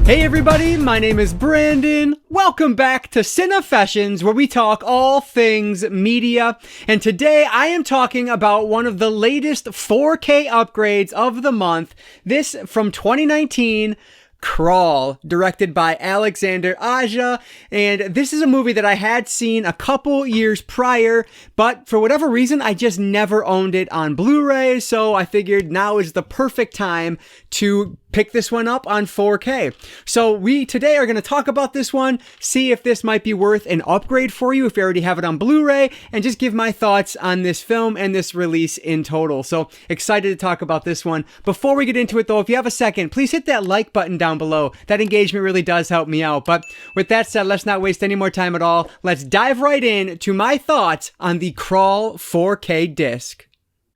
Hey everybody, my name is Brandon. Welcome back to Cinefessions, where we talk all things media. And today I am talking about one of the latest 4K upgrades of the month. This from 2019. Crawl, directed by Alexander Aja, and this is a movie that I had seen a couple years prior, but for whatever reason I just never owned it on Blu-ray, so I figured now is the perfect time to pick this one up on 4K. So we today are going to talk about this one, see if this might be worth an upgrade for you if you already have it on Blu-ray, and just give my thoughts on this film and this release in total. So excited to talk about this one. Before we get into it though, if you have a second, please hit that like button down below. That engagement really does help me out. But with that said, let's not waste any more time at all. Let's dive right in to my thoughts on the Crawl 4K disc.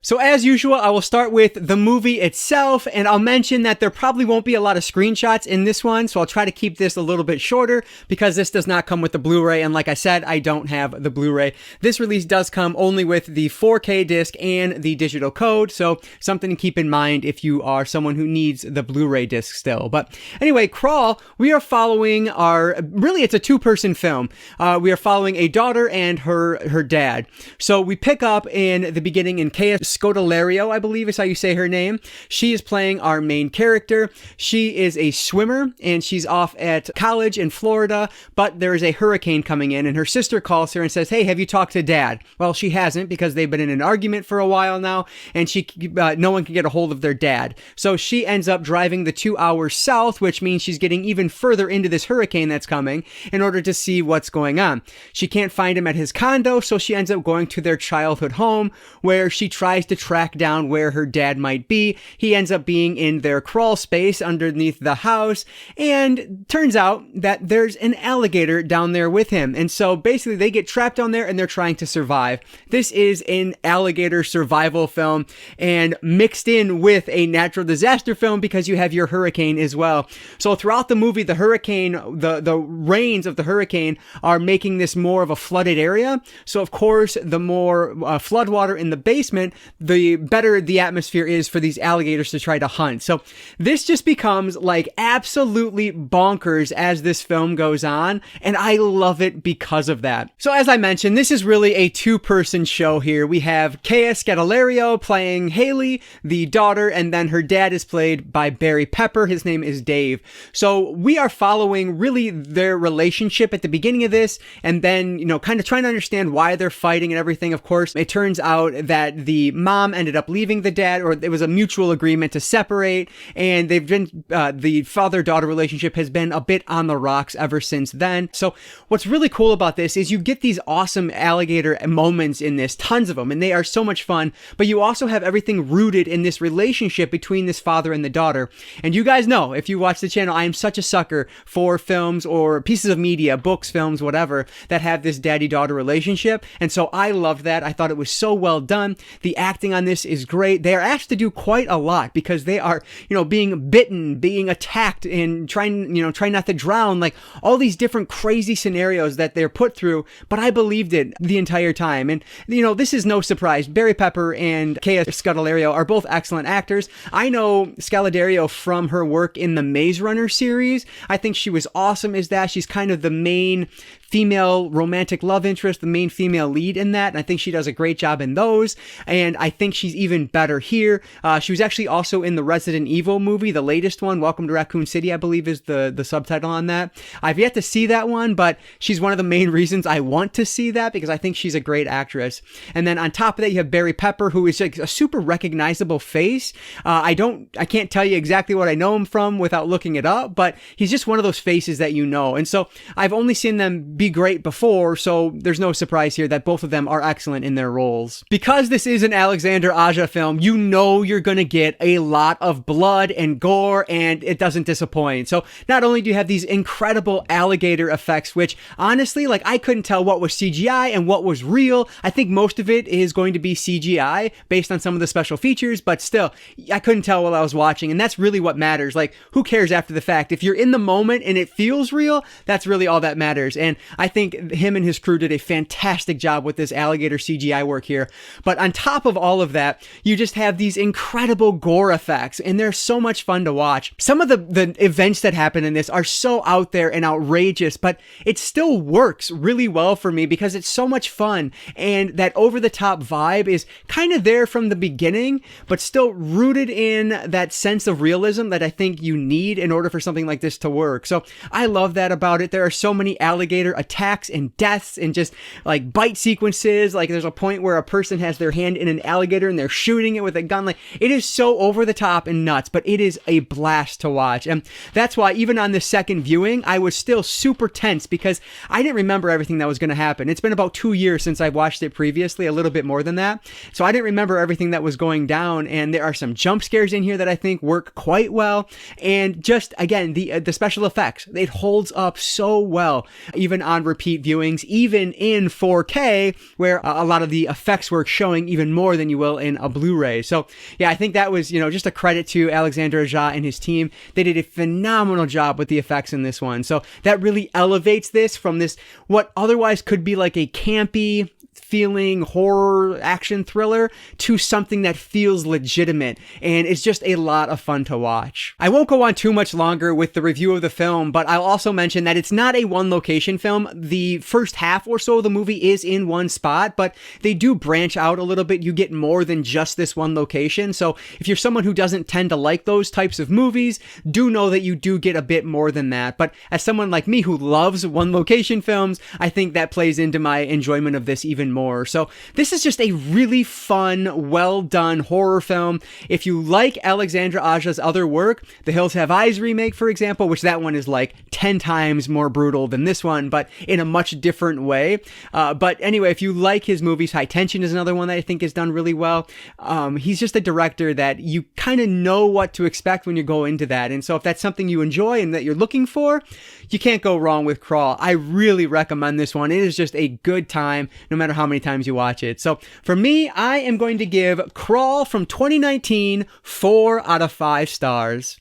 So as usual, I will start with the movie itself, and I'll mention that there probably won't be a lot of screenshots in this one, so I'll try to keep this a little bit shorter because this does not come with the Blu-ray, and like I said, I don't have the Blu-ray. This release does come only with the 4K disc and the digital code, so something to keep in mind if you are someone who needs the Blu-ray disc still. But anyway, Crawl, we are following really it's a two-person film. We are following a daughter and her dad. So we pick up in the beginning in Scodelario, I believe is how you say her name. She is playing our main character. She is a swimmer and she's off at college in Florida, but there is a hurricane coming in and her sister calls her and says, "Hey, have you talked to Dad?" Well, she hasn't because they've been in an argument for a while now and no one can get a hold of their dad. So she ends up driving the 2 hours south, which means she's getting even further into this hurricane that's coming in order to see what's going on. She can't find him at his condo, so she ends up going to their childhood home where she tries to track down where her dad might be. He ends up being in their crawl space underneath the house, and turns out that there's an alligator down there with him. And so basically they get trapped down there and they're trying to survive. This is an alligator survival film and mixed in with a natural disaster film because you have your hurricane as well. So throughout the movie, the hurricane, the rains of the hurricane are making this more of a flooded area. So of course, the more flood water in the basement, the better the atmosphere is for these alligators to try to hunt. So this just becomes like absolutely bonkers as this film goes on, and I love it because of that. So as I mentioned, this is really a two-person show here. We have Kea Scodelario playing Haley, the daughter, and then her dad is played by Barry Pepper. His name is Dave. So we are following really their relationship at the beginning of this, and then, you know, kind of trying to understand why they're fighting and everything. Of course, it turns out that the mom ended up leaving the dad, or it was a mutual agreement to separate, and they've been the father-daughter relationship has been a bit on the rocks ever since then. So what's really cool about this is you get these awesome alligator moments in this, tons of them, and they are so much fun, but you also have everything rooted in this relationship between this father and the daughter. And you guys know, if you watch the channel, I am such a sucker for films or pieces of media, books, films, whatever, that have this daddy-daughter relationship, and so I loved that. I thought it was so well done. The acting on this is great. They are asked to do quite a lot because they are, you know, being bitten, being attacked, and trying not to drown, like all these different crazy scenarios that they're put through, but I believed it the entire time. And, you know, this is no surprise. Barry Pepper and Kea Scodelario are both excellent actors. I know Scodelario from her work in the Maze Runner series. I think she was awesome as that. She's kind of the main female romantic love interest, the main female lead in that, and I think she does a great job in those, and I think she's even better here. She was actually also in the Resident Evil movie, the latest one, Welcome to Raccoon City, I believe is the subtitle on that. I've yet to see that one, but she's one of the main reasons I want to see that because I think she's a great actress. And then on top of that, you have Barry Pepper, who is like a super recognizable face. I can't tell you exactly what I know him from without looking it up, but he's just one of those faces that you know. And so I've only seen them be great before, so there's no surprise here that both of them are excellent in their roles. Because this is an Alexander Aja film, you know you're gonna get a lot of blood and gore, and it doesn't disappoint. So not only do you have these incredible alligator effects, which honestly, like, I couldn't tell what was CGI and what was real. I think most of it is going to be CGI based on some of the special features, but still, I couldn't tell while I was watching, and that's really what matters. Like, who cares after the fact? If you're in the moment and it feels real, that's really all that matters. And I think him and his crew did a fantastic job with this alligator CGI work here. But on top of all of that, you just have these incredible gore effects, and they're so much fun to watch. Some of the events that happen in this are so out there and outrageous, but it still works really well for me because it's so much fun, and that over-the-top vibe is kind of there from the beginning, but still rooted in that sense of realism that I think you need in order for something like this to work. So I love that about it. There are so many alligator attacks and deaths and just like bite sequences. Like there's a point where a person has their hand in an alligator and they're shooting it with a gun. Like it is so over the top and nuts, but it is a blast to watch. And that's why even on the second viewing, I was still super tense because I didn't remember everything that was going to happen. It's been about 2 years since I watched it previously, a little bit more than that. So I didn't remember everything that was going down. And there are some jump scares in here that I think work quite well. And just again, the special effects, it holds up so well, even on repeat viewings, even in 4K, where a lot of the effects work showing even more than you will in a Blu-ray. So yeah, I think that was, just a credit to Alexandre Aja and his team. They did a phenomenal job with the effects in this one. So that really elevates this from this, what otherwise could be like a campy feeling horror action thriller to something that feels legitimate, and it's just a lot of fun to watch. I won't go on too much longer with the review of the film, but I'll also mention that it's not a one location film. The first half or so of the movie is in one spot, but they do branch out a little bit. You get more than just this one location. So if you're someone who doesn't tend to like those types of movies, do know that you do get a bit more than that. But as someone like me who loves one location films, I think that plays into my enjoyment of this even more. So this is just a really fun, well done horror film. If you like Alexandre Aja's other work, The Hills Have Eyes remake, for example, which that one is like 10 times more brutal than this one, but in a much different way. But anyway, if you like his movies, High Tension is another one that I think is done really well. He's just a director that you kind of know what to expect when you go into that. And so if that's something you enjoy and that you're looking for, you can't go wrong with Crawl. I really recommend this one. It is just a good time, no matter how many times you watch it. So for me, I am going to give Crawl from 2019 4 out of 5 stars.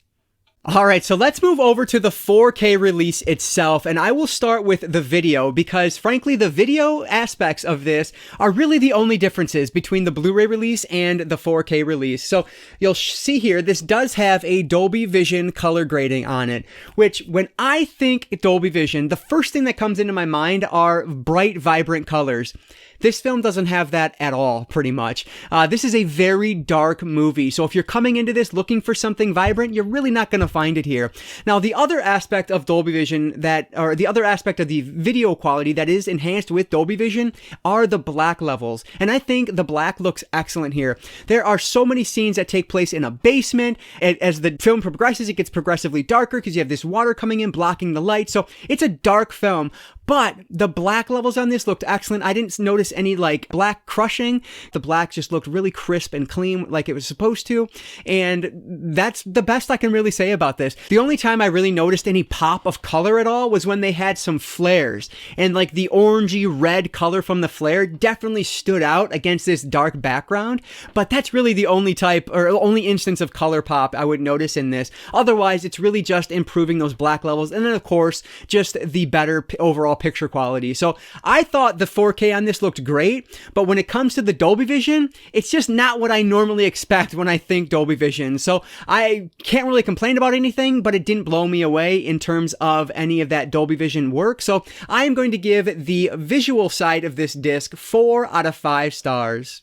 All right, so let's move over to the 4K release itself, and I will start with the video because, frankly, the video aspects of this are really the only differences between the Blu-ray release and the 4K release. So you'll see here, this does have a Dolby Vision color grading on it, which when I think Dolby Vision, the first thing that comes into my mind are bright, vibrant colors. This film doesn't have that at all, pretty much. This is a very dark movie, so if you're coming into this looking for something vibrant, you're really not going to find it here. Now, the other aspect of Dolby Vision or the other aspect of the video quality that is enhanced with Dolby Vision are the black levels, and I think the black looks excellent here. There are so many scenes that take place in a basement, and as the film progresses, it gets progressively darker because you have this water coming in, blocking the light, so it's a dark film. But the black levels on this looked excellent. I didn't notice any like black crushing. The black just looked really crisp and clean like it was supposed to. And that's the best I can really say about this. The only time I really noticed any pop of color at all was when they had some flares. And like the orangey red color from the flare definitely stood out against this dark background. But that's really the only type or only instance of color pop I would notice in this. Otherwise, it's really just improving those black levels. And then of course, just the better overall picture quality. So I thought the 4K on this looked great, but when it comes to the Dolby Vision, it's just not what I normally expect when I think Dolby Vision. So I can't really complain about anything, but it didn't blow me away in terms of any of that Dolby Vision work. So I am going to give the visual side of this disc 4 out of 5 stars.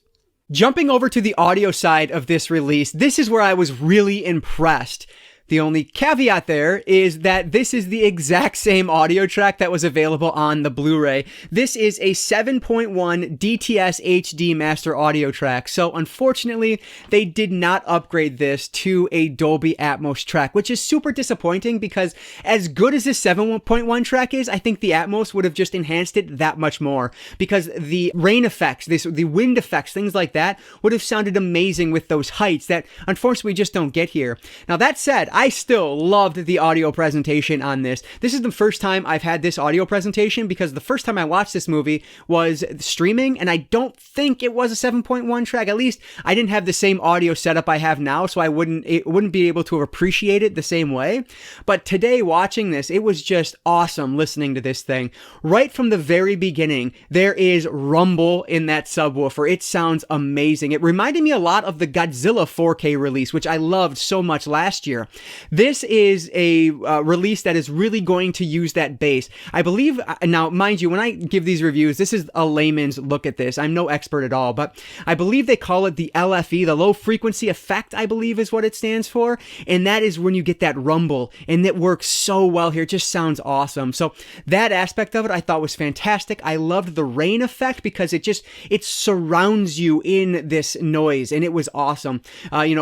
Jumping over to the audio side of this release, this is where I was really impressed. The only caveat there is that this is the exact same audio track that was available on the Blu-ray. This is a 7.1 DTS HD master audio track. So unfortunately, they did not upgrade this to a Dolby Atmos track, which is super disappointing because as good as this 7.1 track is, I think the Atmos would have just enhanced it that much more because the rain effects, the wind effects, things like that would have sounded amazing with those heights that unfortunately we just don't get here. Now that said, I still loved the audio presentation on this. This is the first time I've had this audio presentation because the first time I watched this movie was streaming, and I don't think it was a 7.1 track. At least I didn't have the same audio setup I have now, so it wouldn't be able to appreciate it the same way. But today, watching this, it was just awesome listening to this thing. Right from the very beginning, there is rumble in that subwoofer. It sounds amazing. It reminded me a lot of the Godzilla 4K release, which I loved so much last year. This is a release that is really going to use that bass. I believe, now mind you, when I give these reviews, this is a layman's look at this. I'm no expert at all, but I believe they call it the LFE, the low frequency effect, I believe is what it stands for. And that is when you get that rumble, and it works so well here. It just sounds awesome. So that aspect of it I thought was fantastic. I loved the rain effect because it surrounds you in this noise, and it was awesome.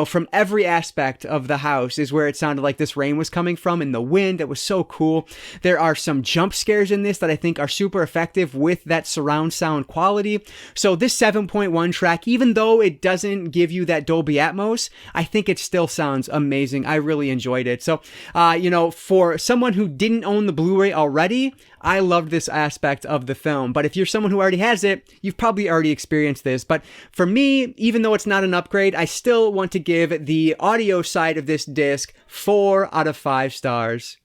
From every aspect of the house is where it sounded like this rain was coming from, and the wind. It was so cool. There are some jump scares in this that I think are super effective with that surround sound quality. So this 7.1 track, even though it doesn't give you that Dolby Atmos, I think it still sounds amazing. I really enjoyed it. So, for someone who didn't own the Blu-ray already, I loved this aspect of the film. But if you're someone who already has it, you've probably already experienced this. But for me, even though it's not an upgrade, I still want to give the audio side of this disc 4 out of 5 stars.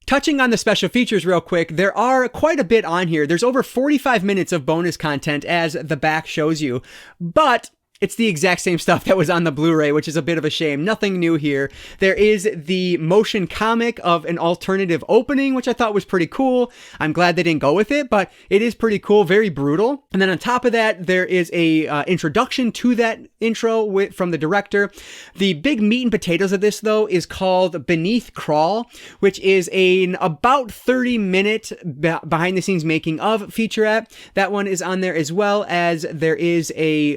Touching on the special features real quick, there are quite a bit on here. There's over 45 minutes of bonus content, as the back shows you. But it's the exact same stuff that was on the Blu-ray, which is a bit of a shame. Nothing new here. There is the motion comic of an alternative opening, which I thought was pretty cool. I'm glad they didn't go with it, but it is pretty cool, very brutal. And then on top of that, there is a introduction to that intro from the director. The big meat and potatoes of this, though, is called Beneath Crawl, which is an about 30-minute behind-the-scenes making of featurette. That one is on there, as well as there is a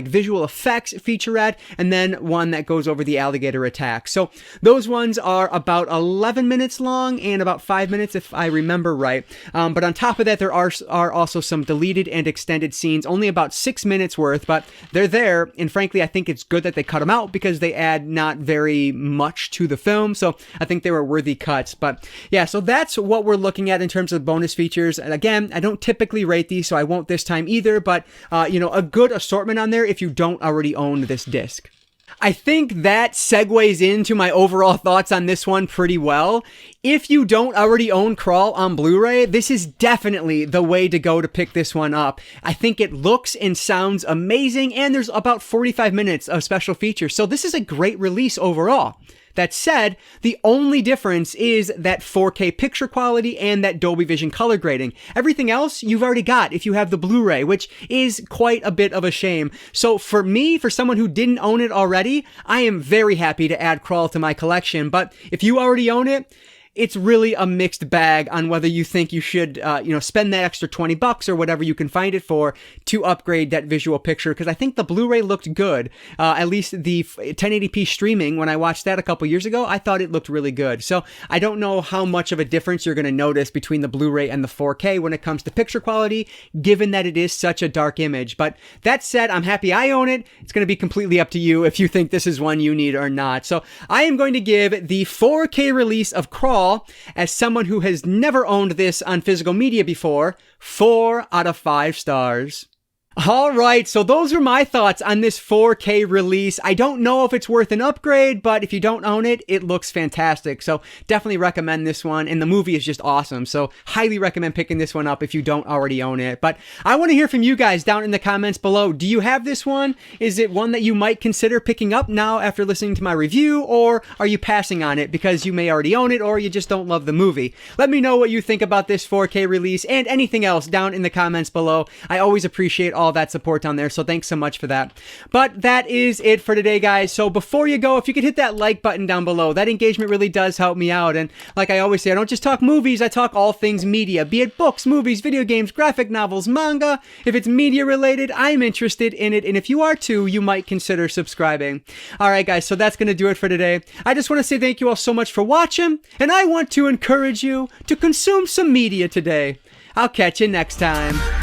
visual effects featurette, and then one that goes over the alligator attack. So those ones are about 11 minutes long and about 5 minutes if I remember right. But on top of that, there are also some deleted and extended scenes, only about 6 minutes worth, but they're there. And frankly, I think it's good that they cut them out because they add not very much to the film. So I think they were worthy cuts. But yeah, so that's what we're looking at in terms of bonus features. And again, I don't typically rate these, so I won't this time either, but a good assortment on there if you don't already own this disc. I think that segues into my overall thoughts on this one pretty well. If you don't already own Crawl on Blu-ray, this is definitely the way to go to pick this one up. I think it looks and sounds amazing, and there's about 45 minutes of special features, so this is a great release overall. That said, the only difference is that 4K picture quality and that Dolby Vision color grading. Everything else you've already got if you have the Blu-ray, which is quite a bit of a shame. So for me, for someone who didn't own it already, I am very happy to add Crawl to my collection. But if you already own it, it's really a mixed bag on whether you think you should, spend that extra $20 or whatever you can find it for to upgrade that visual picture. Because I think the Blu-ray looked good. At least the 1080p streaming, when I watched that a couple years ago, I thought it looked really good. So I don't know how much of a difference you're going to notice between the Blu-ray and the 4K when it comes to picture quality, given that it is such a dark image. But that said, I'm happy I own it. It's going to be completely up to you if you think this is one you need or not. So I am going to give the 4K release of Crawl, as someone who has never owned this on physical media before, 4 out of 5 stars. All right, so those are my thoughts on this 4K release. I don't know if it's worth an upgrade, but if you don't own it, it looks fantastic. So definitely recommend this one, and the movie is just awesome. So highly recommend picking this one up if you don't already own it. But I want to hear from you guys down in the comments below. Do you have this one? Is it one that you might consider picking up now after listening to my review, or are you passing on it because you may already own it or you just don't love the movie? Let me know what you think about this 4K release and anything else down in the comments below. I always appreciate all that support down there, so thanks so much for that. But that is it for today, guys. So before you go, if you could hit that like button down below, that engagement really does help me out. And like I always say, I don't just talk movies, I talk all things media, be it books, movies, video games, graphic novels, manga. If it's media related, I'm interested in it, and if you are too, you might consider subscribing. Alright guys, so that's gonna do it for today. I just want to say thank you all so much for watching, and I want to encourage you to consume some media today. I'll catch you next time.